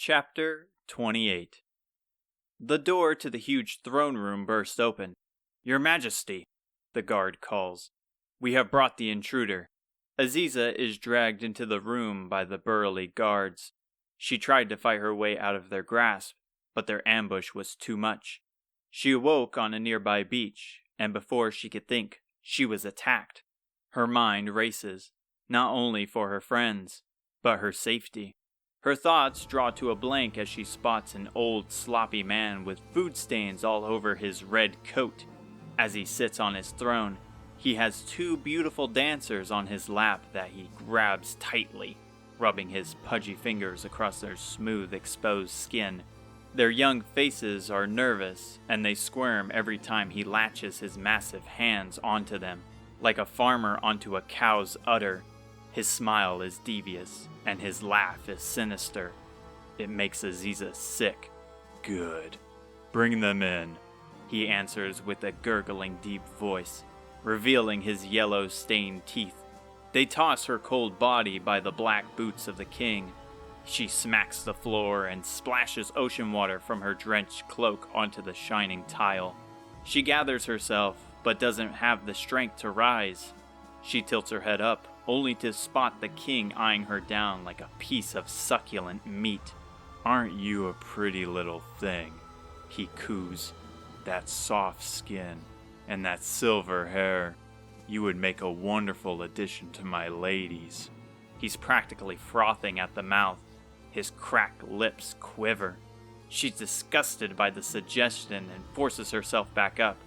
Chapter 28. The door to the huge throne room bursts open. "Your Majesty," the guard calls. "We have brought the intruder." Aziza is dragged into the room by the burly guards. She tried to fight her way out of their grasp, but their ambush was too much. She awoke on a nearby beach, and before she could think, she was attacked. Her mind races, not only for her friends, but her safety. Her thoughts draw to a blank as she spots an old, sloppy man with food stains all over his red coat. As he sits on his throne, he has two beautiful dancers on his lap that he grabs tightly, rubbing his pudgy fingers across their smooth, exposed skin. Their young faces are nervous, and they squirm every time he latches his massive hands onto them, like a farmer onto a cow's udder. His smile is devious, and his laugh is sinister. It makes Aziza sick. "Good. Bring them in," he answers with a gurgling deep voice, revealing his yellow-stained teeth. They toss her cold body by the black boots of the king. She smacks the floor and splashes ocean water from her drenched cloak onto the shining tile. She gathers herself, but doesn't have the strength to rise. She tilts her head up, only to spot the king eyeing her down like a piece of succulent meat. "Aren't you a pretty little thing?" he coos. "That soft skin and that silver hair. You would make a wonderful addition to my ladies." He's practically frothing at the mouth. His cracked lips quiver. She's disgusted by the suggestion and forces herself back up.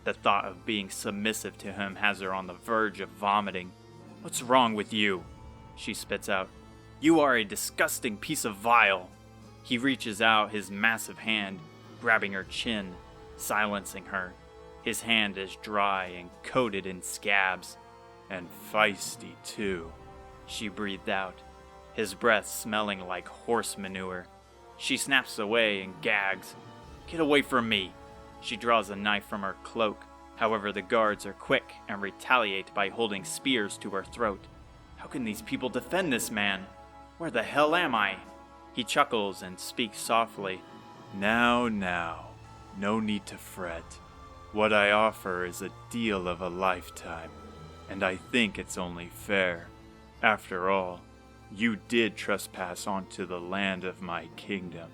The thought of being submissive to him has her on the verge of vomiting. "What's wrong with you?" she spits out. "You are a disgusting piece of vile." He reaches out his massive hand, grabbing her chin, silencing her. His hand is dry and coated in scabs. "And feisty, too," she breathed out, his breath smelling like horse manure. She snaps away and gags. "Get away from me!" She draws a knife from her cloak. However, the guards are quick and retaliate by holding spears to her throat. "How can these people defend this man? Where the hell am I?" He chuckles and speaks softly. Now, no need to fret. What I offer is a deal of a lifetime, and I think it's only fair. After all, you did trespass onto the land of my kingdom.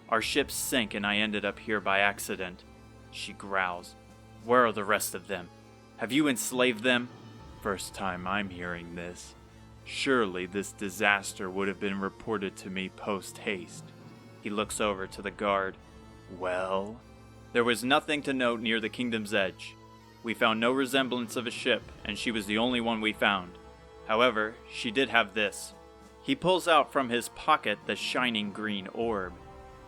Our ships sank and I ended up here by accident," she growls. "Where are the rest of them? Have you enslaved them?" "First time I'm hearing this. Surely this disaster would have been reported to me post-haste." He looks over to the guard. "Well?" "There was nothing to note near the kingdom's edge. We found no resemblance of a ship, and she was the only one we found. However, she did have this." He pulls out from his pocket the shining green orb.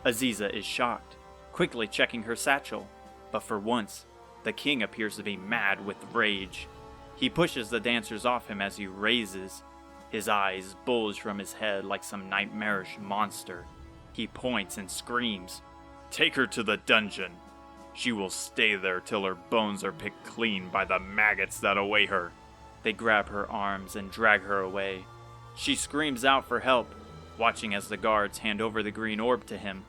Aziza is shocked, quickly checking her satchel, but for once, the king appears to be mad with rage. He pushes the dancers off him as he raises. His eyes bulge from his head like some nightmarish monster. He points and screams, "Take her to the dungeon. She will stay there till her bones are picked clean by the maggots that await her." They grab her arms and drag her away. She screams out for help, watching as the guards hand over the green orb to him.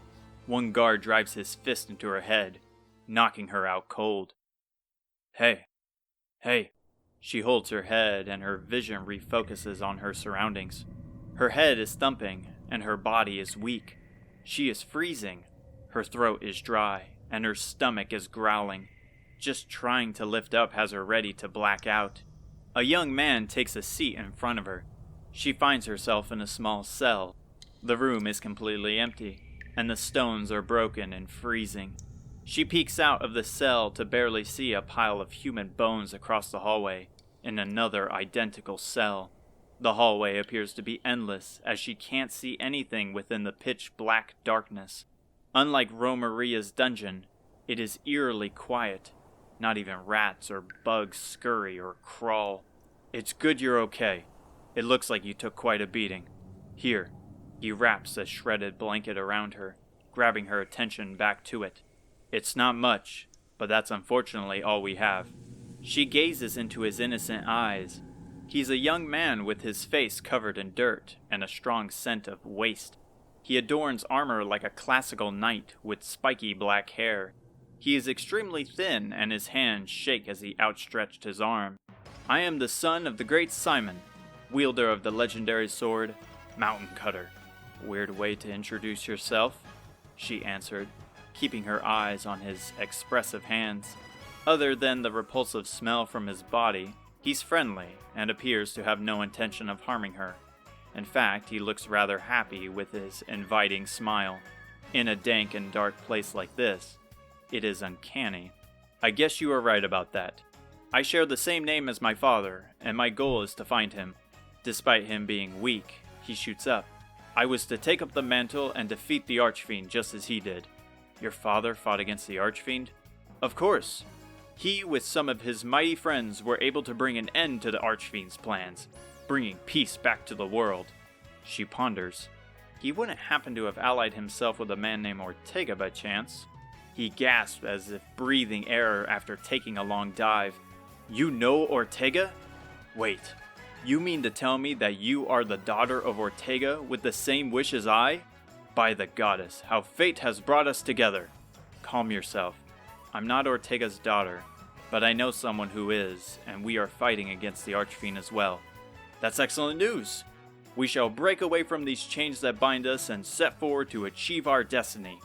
One guard drives his fist into her head, knocking her out cold. Hey. She holds her head and her vision refocuses on her surroundings. Her head is thumping and her body is weak. She is freezing. Her throat is dry and her stomach is growling. Just trying to lift up has her ready to black out. A young man takes a seat in front of her. She finds herself in a small cell. The room is completely empty, and the stones are broken and freezing. She peeks out of the cell to barely see a pile of human bones across the hallway, in another identical cell. The hallway appears to be endless, as she can't see anything within the pitch-black darkness. Unlike Romaria's dungeon, it is eerily quiet. Not even rats or bugs scurry or crawl. "It's good you're okay. It looks like you took quite a beating. Here." He wraps a shredded blanket around her, grabbing her attention back to it. "It's not much, but that's unfortunately all we have." She gazes into his innocent eyes. He's a young man with his face covered in dirt and a strong scent of waste. He adorns armor like a classical knight with spiky black hair. He is extremely thin and his hands shake as he outstretched his arm. I am the son of the great Simon, wielder of the legendary sword, Mountain Cutter. Weird way to introduce yourself, she answered, keeping her eyes on his expressive hands. Other than the repulsive smell from his body, he's friendly and appears to have no intention of harming her. In fact, he looks rather happy with his inviting smile. In a dank and dark place like this, it is uncanny. I guess you are right about that. I share the same name as my father, and my goal is to find him. Despite him being weak, he shoots up. I was to take up the mantle and defeat the Archfiend just as he did. Your father fought against the Archfiend? Of course. He, with some of his mighty friends, were able to bring an end to the Archfiend's plans, bringing peace back to the world. She ponders. He wouldn't happen to have allied himself with a man named Ortega by chance. He gasped as if breathing air after taking a long dive. You know Ortega? Wait, you mean to tell me that you are the daughter of Ortega with the same wish as I? By the goddess, how fate has brought us together. Calm yourself. I'm not Ortega's daughter, but I know someone who is, and we are fighting against the Archfiend as well. That's excellent news. We shall break away from these chains that bind us and set forward to achieve our destiny.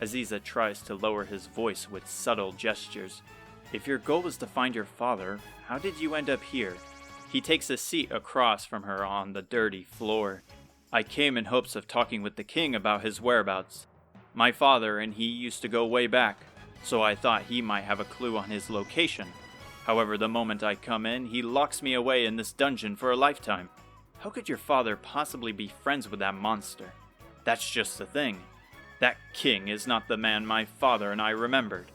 Aziza tries to lower his voice with subtle gestures. If your goal was to find your father, how did you end up here? He takes a seat across from her on the dirty floor. I came in hopes of talking with the king about his whereabouts. My father and he used to go way back, so I thought he might have a clue on his location. However, the moment I come in, he locks me away in this dungeon for a lifetime. How could your father possibly be friends with that monster? That's just the thing. That king is not the man my father and I remembered.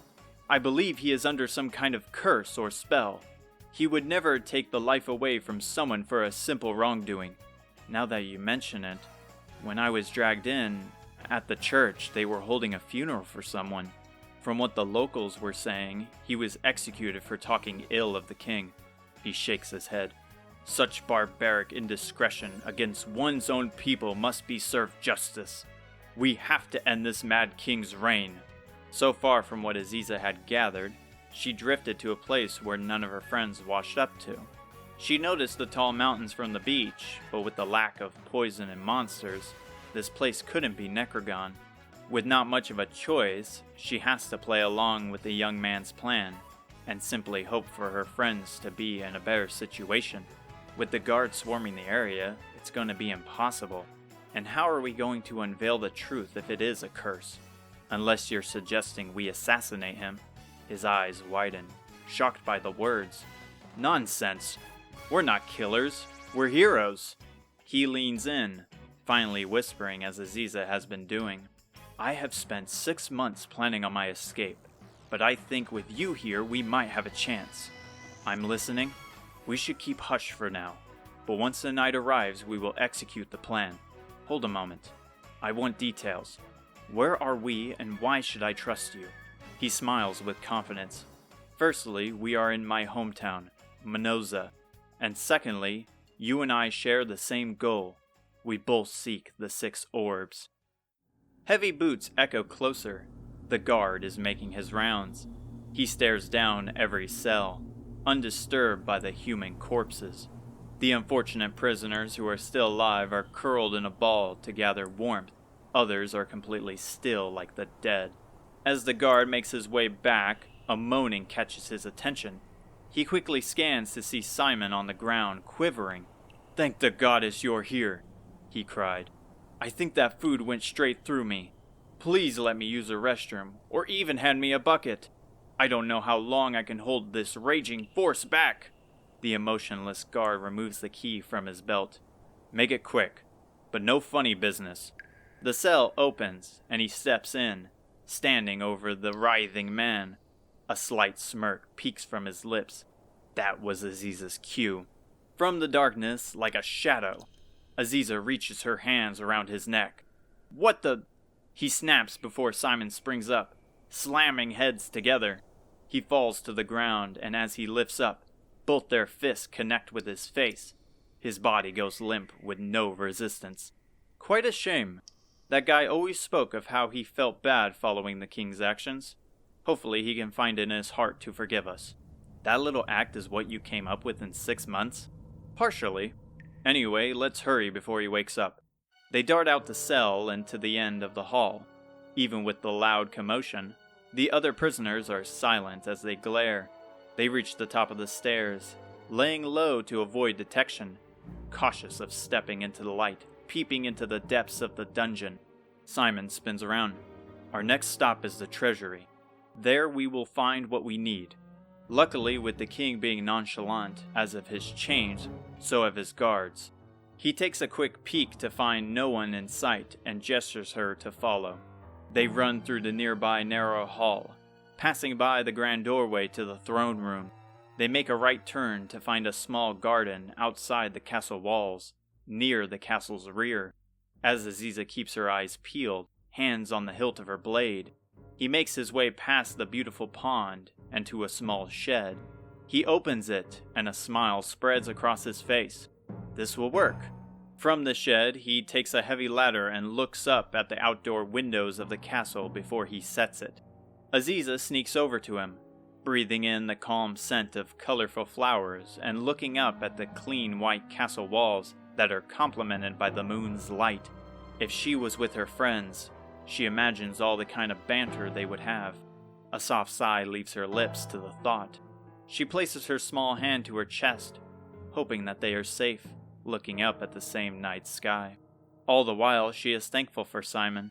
I believe he is under some kind of curse or spell. He would never take the life away from someone for a simple wrongdoing. Now that you mention it, when I was dragged in, at the church they were holding a funeral for someone. From what the locals were saying, he was executed for talking ill of the king. He shakes his head. Such barbaric indiscretion against one's own people must be served justice. We have to end this mad king's reign. So far from what Aziza had gathered, she drifted to a place where none of her friends washed up to. She noticed the tall mountains from the beach, but with the lack of poison and monsters, this place couldn't be Necrogon. With not much of a choice, she has to play along with the young man's plan, and simply hope for her friends to be in a better situation. With the guards swarming the area, it's going to be impossible. And how are we going to unveil the truth if it is a curse? Unless you're suggesting we assassinate him. His eyes widen, shocked by the words. Nonsense! We're not killers, we're heroes! He leans in, finally whispering as Aziza has been doing. I have spent 6 months planning on my escape, but I think with you here we might have a chance. I'm listening. We should keep hush for now, but once the night arrives we will execute the plan. Hold a moment. I want details. Where are we and why should I trust you? He smiles with confidence. Firstly, we are in my hometown, Minoza. And secondly, you and I share the same goal. We both seek the 6 orbs. Heavy boots echo closer. The guard is making his rounds. He stares down every cell, undisturbed by the human corpses. The unfortunate prisoners who are still alive are curled in a ball to gather warmth. Others are completely still like the dead. As the guard makes his way back, a moaning catches his attention. He quickly scans to see Simon on the ground, quivering. "Thank the goddess you're here," he cried. "I think that food went straight through me. Please let me use a restroom, or even hand me a bucket. I don't know how long I can hold this raging force back." The emotionless guard removes the key from his belt. "Make it quick, but no funny business." The cell opens, and he steps in, standing over the writhing man. A slight smirk peeks from his lips. That was Aziza's cue. From the darkness, like a shadow, Aziza reaches her hands around his neck. "What the—" He snaps before Simon springs up, slamming heads together. He falls to the ground, and as he lifts up, both their fists connect with his face. His body goes limp with no resistance. Quite a shame. That guy always spoke of how he felt bad following the king's actions. Hopefully he can find it in his heart to forgive us. That little act is what you came up with in 6 months? Partially. Anyway, let's hurry before he wakes up. They dart out the cell and to the end of the hall. Even with the loud commotion, the other prisoners are silent as they glare. They reach the top of the stairs, laying low to avoid detection, cautious of stepping into the light, peeping into the depths of the dungeon. Simon spins around. Our next stop is the treasury. There we will find what we need. Luckily, with the king being nonchalant as of his chains, so have his guards. He takes a quick peek to find no one in sight and gestures her to follow. They run through the nearby narrow hall, passing by the grand doorway to the throne room. They make a right turn to find a small garden outside the castle walls, near the castle's rear. As Aziza keeps her eyes peeled, hands on the hilt of her blade, he makes his way past the beautiful pond and to a small shed. He opens it, and a smile spreads across his face. This will work. From the shed, he takes a heavy ladder and looks up at the outdoor windows of the castle before he sets it. Aziza sneaks over to him, breathing in the calm scent of colorful flowers and looking up at the clean white castle walls that are complemented by the moon's light. If she was with her friends, she imagines all the kind of banter they would have. A soft sigh leaves her lips to the thought. She places her small hand to her chest, hoping that they are safe, looking up at the same night sky. All the while, she is thankful for Simon.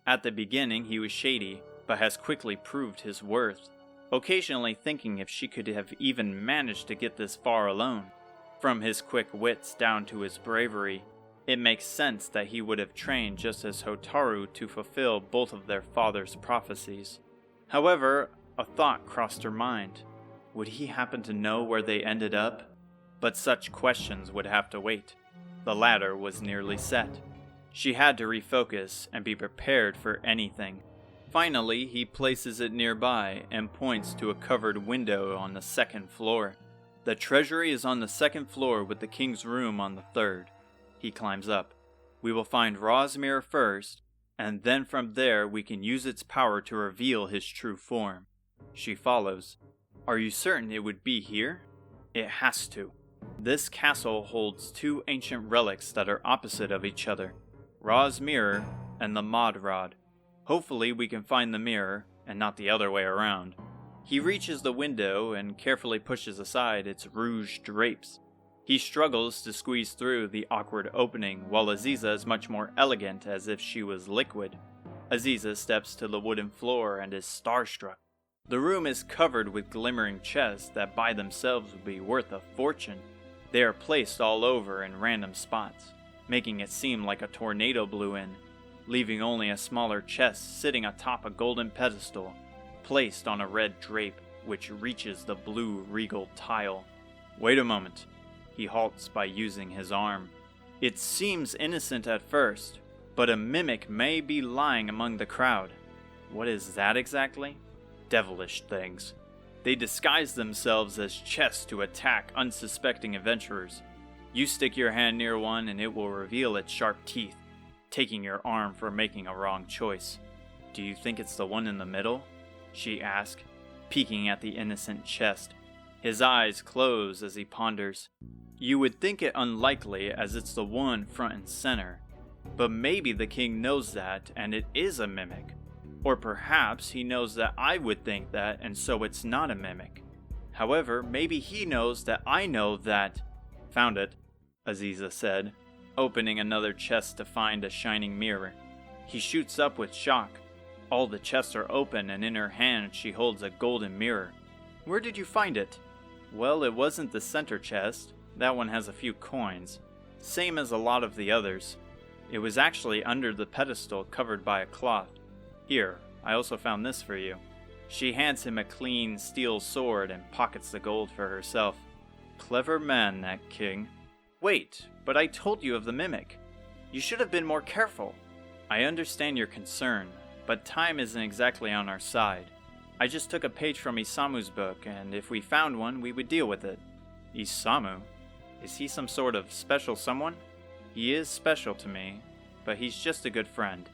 At the beginning, he was shady, but has quickly proved his worth, occasionally thinking if she could have even managed to get this far alone. From his quick wits down to his bravery, it makes sense that he would have trained just as Hotaru to fulfill both of their father's prophecies. However, a thought crossed her mind. Would he happen to know where they ended up? But such questions would have to wait. The ladder was nearly set. She had to refocus and be prepared for anything. Finally, he places it nearby and points to a covered window on the 2nd floor. The treasury is on the 2nd floor with the king's room on the 3rd. He climbs up. We will find Ra's mirror first, and then from there we can use its power to reveal his true form. She follows. Are you certain it would be here? It has to. This castle holds 2 ancient relics that are opposite of each other, Ra's mirror and the Mod Rod. Hopefully we can find the mirror, and not the other way around. He reaches the window and carefully pushes aside its rouged drapes. He struggles to squeeze through the awkward opening, while Aziza is much more elegant, as if she was liquid. Aziza steps to the wooden floor and is starstruck. The room is covered with glimmering chests that by themselves would be worth a fortune. They are placed all over in random spots, making it seem like a tornado blew in, leaving only a smaller chest sitting atop a golden pedestal, placed on a red drape which reaches the blue regal tile. Wait a moment. He halts by using his arm. It seems innocent at first, but a mimic may be lying among the crowd. What is that exactly? Devilish things. They disguise themselves as chests to attack unsuspecting adventurers. You stick your hand near one and it will reveal its sharp teeth, taking your arm for making a wrong choice. Do you think it's the one in the middle? She asks, peeking at the innocent chest. His eyes close as he ponders. You would think it unlikely, as it's the one front and center. But maybe the king knows that and it is a mimic. Or perhaps he knows that I would think that and so it's not a mimic. However, maybe he knows that I know that... Found it, Aziza said, opening another chest to find a shining mirror. He shoots up with shock. All the chests are open and in her hand she holds a golden mirror. Where did you find it? Well, it wasn't the center chest. That one has a few coins, same as a lot of the others. It was actually under the pedestal covered by a cloth. Here, I also found this for you. She hands him a clean steel sword and pockets the gold for herself. Clever man, that king. Wait, but I told you of the mimic. You should have been more careful. I understand your concern, but time isn't exactly on our side. I just took a page from Isamu's book, and if we found one, we would deal with it. Isamu? Is he some sort of special someone? He is special to me, but he's just a good friend.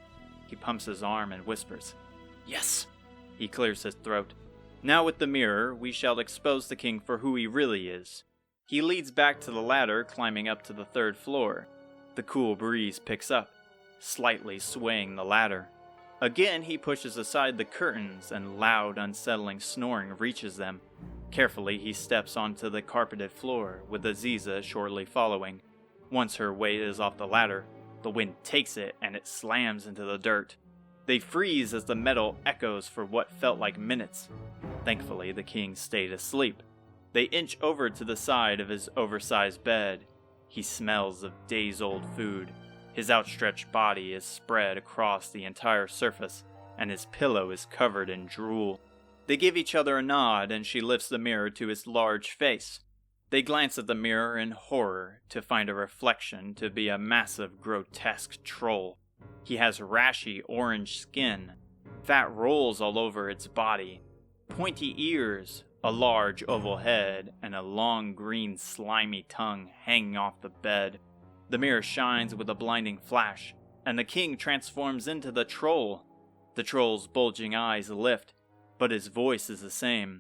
He pumps his arm and whispers, "Yes!" He clears his throat. Now with the mirror, we shall expose the king for who he really is. He leads back to the ladder, climbing up to the 3rd floor. The cool breeze picks up, slightly swaying the ladder. Again, he pushes aside the curtains, and loud, unsettling snoring reaches them. Carefully, he steps onto the carpeted floor, with Aziza shortly following. Once her weight is off the ladder, the wind takes it and it slams into the dirt. They freeze as the metal echoes for what felt like minutes. Thankfully, the king stayed asleep. They inch over to the side of his oversized bed. He smells of days-old food. His outstretched body is spread across the entire surface, and his pillow is covered in drool. They give each other a nod, and she lifts the mirror to his large face. They glance at the mirror in horror to find a reflection to be a massive, grotesque troll. He has rashy orange skin, fat rolls all over its body, pointy ears, a large oval head, and a long green slimy tongue hanging off the bed. The mirror shines with a blinding flash, and the king transforms into the troll. The troll's bulging eyes lift, but his voice is the same.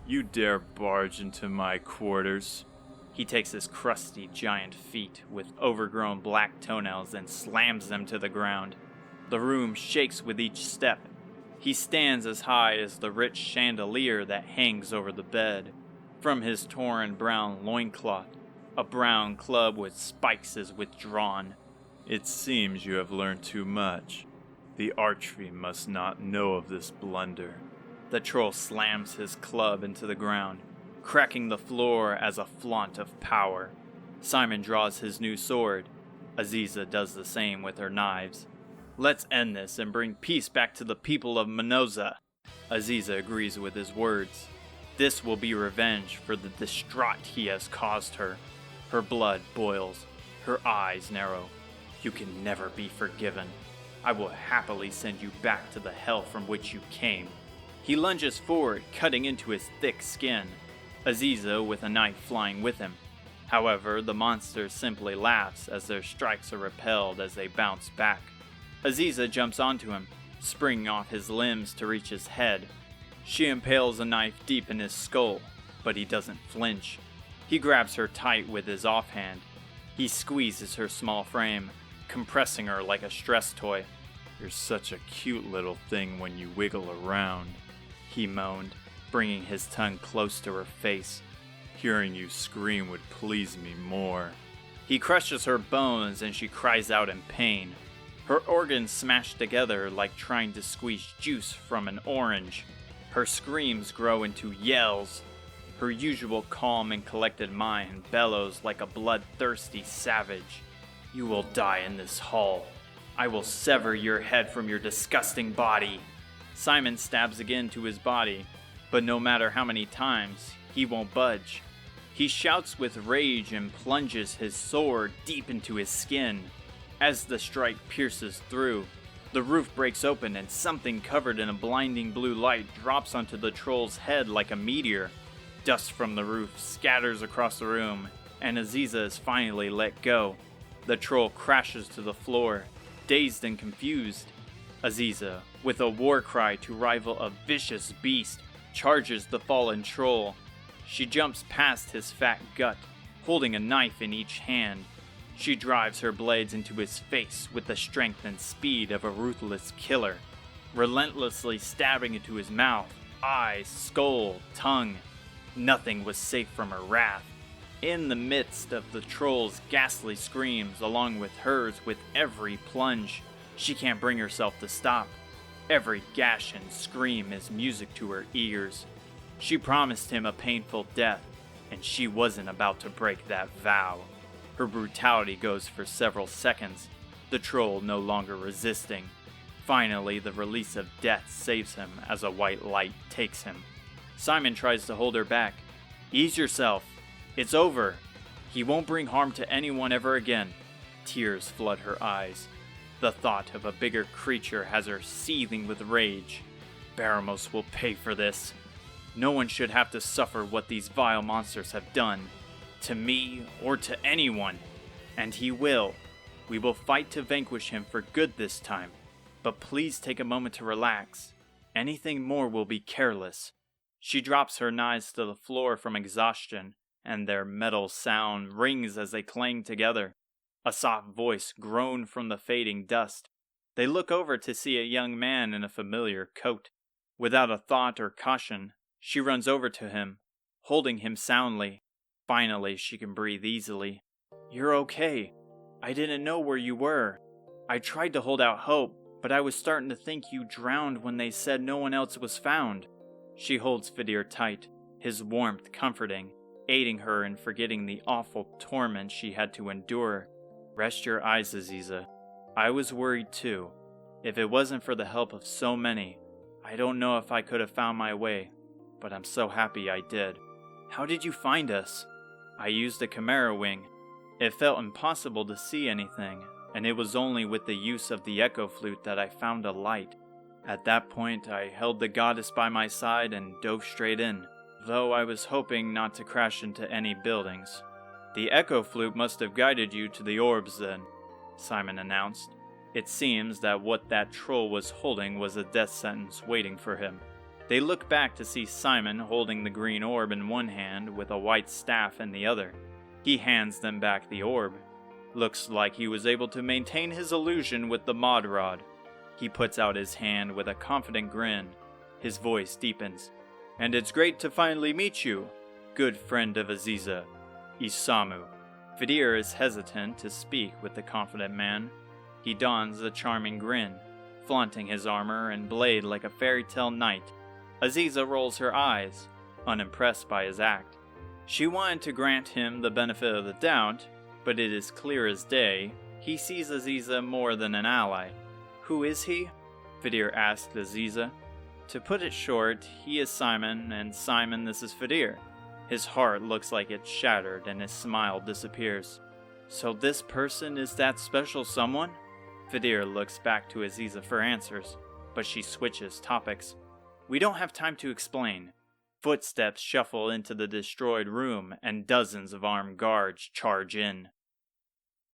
"You dare barge into my quarters?" He takes his crusty giant feet with overgrown black toenails and slams them to the ground. The room shakes with each step. He stands as high as the rich chandelier that hangs over the bed. From his torn brown loincloth, a brown club with spikes is withdrawn. "It seems you have learned too much. The Archfiend must not know of this blunder." The troll slams his club into the ground, cracking the floor as a flaunt of power. Simon draws his new sword. Aziza does the same with her knives. "Let's end this and bring peace back to the people of Minoza." Aziza agrees with his words. This will be revenge for the distraught he has caused her. Her blood boils. Her eyes narrow. "You can never be forgiven. I will happily send you back to the hell from which you came." He lunges forward, cutting into his thick skin, Aziza with a knife flying with him. However, the monster simply laughs as their strikes are repelled as they bounce back. Aziza jumps onto him, springing off his limbs to reach his head. She impales a knife deep in his skull, but he doesn't flinch. He grabs her tight with his offhand. He squeezes her small frame, compressing her like a stress toy. "You're such a cute little thing when you wiggle around," he moaned, bringing his tongue close to her face. "Hearing you scream would please me more." He crushes her bones and she cries out in pain. Her organs smash together like trying to squeeze juice from an orange. Her screams grow into yells. Her usual calm and collected mind bellows like a bloodthirsty savage. "You will die in this hall. I will sever your head from your disgusting body." Simon stabs again to his body, but no matter how many times, he won't budge. He shouts with rage and plunges his sword deep into his skin. As the strike pierces through, the roof breaks open and something covered in a blinding blue light drops onto the troll's head like a meteor. Dust from the roof scatters across the room, and Aziza is finally let go. The troll crashes to the floor, dazed and confused. Aziza, with a war cry to rival a vicious beast, charges the fallen troll. She jumps past his fat gut, holding a knife in each hand. She drives her blades into his face with the strength and speed of a ruthless killer, relentlessly stabbing into his mouth, eyes, skull, tongue. Nothing was safe from her wrath. In the midst of the troll's ghastly screams, along with hers with every plunge, she can't bring herself to stop. Every gash and scream is music to her ears. She promised him a painful death, and she wasn't about to break that vow. Her brutality goes for several seconds, the troll no longer resisting. Finally, the release of death saves him as a white light takes him. Simon tries to hold her back. "Ease yourself. It's over. He won't bring harm to anyone ever again." Tears flood her eyes. The thought of a bigger creature has her seething with rage. Baramos will pay for this. No one should have to suffer what these vile monsters have done. To me, or to anyone. And he will. We will fight to vanquish him for good this time. But please take a moment to relax. Anything more will be careless. She drops her knives to the floor from exhaustion, and their metal sound rings as they clang together. A soft voice groans from the fading dust. They look over to see a young man in a familiar coat. Without a thought or caution, she runs over to him, holding him soundly. Finally, she can breathe easily. "You're okay. I didn't know where you were. I tried to hold out hope, but I was starting to think you drowned when they said no one else was found." She holds Fedir tight, his warmth comforting, aiding her in forgetting the awful torment she had to endure. "Rest your eyes, Aziza. I was worried too. If it wasn't for the help of so many, I don't know if I could have found my way, but I'm so happy I did." "How did you find us?" "I used a chimera wing. It felt impossible to see anything, and it was only with the use of the echo flute that I found a light. At that point, I held the goddess by my side and dove straight in, though I was hoping not to crash into any buildings." "The echo flute must have guided you to the orbs then," Simon announced. It seems that what that troll was holding was a death sentence waiting for him. They look back to see Simon holding the green orb in one hand with a white staff in the other. He hands them back the orb. Looks like he was able to maintain his illusion with the mod rod. He puts out his hand with a confident grin. His voice deepens. "And it's great to finally meet you, good friend of Aziza, Isamu." Fedir is hesitant to speak with the confident man. He dons a charming grin, flaunting his armor and blade like a fairy tale knight. Aziza rolls her eyes, unimpressed by his act. She wanted to grant him the benefit of the doubt, but it is clear as day he sees Aziza more than an ally. "Who is he?" Fedir asked Aziza. To put it short, he is Simon, and Simon, this is Fedir. His heart looks like it's shattered, and his smile disappears. "So this person is that special someone?" Fedir looks back to Aziza for answers, but she switches topics. "We don't have time to explain." Footsteps shuffle into the destroyed room, and dozens of armed guards charge in.